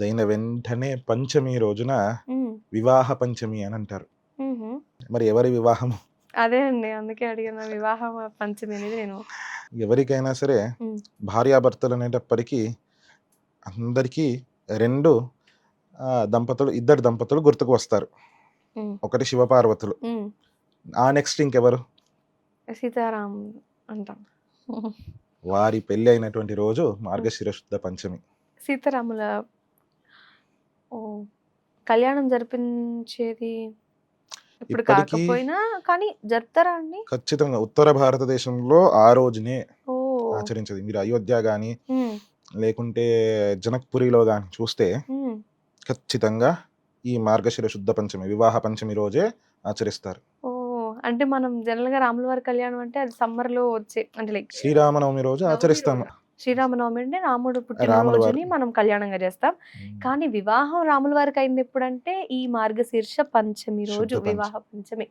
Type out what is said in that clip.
అదైన వెంటనే పంచమి రోజున హ్మ్. వివాహ పంచమి అని అంటారు. హుహు. మరి ఎవరి వివాహం? అదే అండి. అందుకే అడిగాను. వివాహ పంచమి అనేది నేను ఎవరికైనా సరే హ్మ్. భార్యాభర్తలు అనేటప్పటికీ అందరికీ 2 ఇద్దరు దంపతులు గుర్తుకు వస్తారు. హ్మ్. ఒకటి శివపార్వతులు. హ్మ్. ఆ నెక్స్ట్ ఇంకెవరు? సీతారాం అంటాం. వారి పెళ్లి అయినటువంటి రోజు హ్మ్. మార్గశిర శుద్ధ పంచమి. సీతారాముల ఓహ్! కళ్యాణం జరిపించేది ఇప్పుడు ఇప్పటికీ కాకపోయినా కానీ జరుపుతారా అండి? ఖచ్చితంగా ఉత్తర భారతదేశంలో ఆ రోజునే ఓహ్! ఆచరించేది. మీరు అయోధ్య గాని, హ్మ్. లేకుంటే జనక్‌పురిలో గాని చూస్తే హ్మ్. ఖచ్చితంగా ఈ మార్గశిర శుద్ధ పంచమి, వివాహ పంచమి రోజే ఆచరిస్తారు. ఓహ్! అంటే మనం జనరల్‌గా రాముల వారి కళ్యాణం అంటే అది సమ్మర్‌లో వచ్చే అంటే లైక్ శ్రీరామనవమి రోజు నవమి ఆచరిస్తాము. రోజు. శ్రీరామనవమి అంటే రాముడు రాముల వారు. పుట్టినరోజుని మనం కళ్యాణంగా చేస్తాం. హ్మ్. కానీ వివాహం రాముల వారికి అయిందెప్పుడంటే ఈ మార్గశీర్ష పంచమి రోజు శుద్ధ పంచమి. వివాహ పంచమి.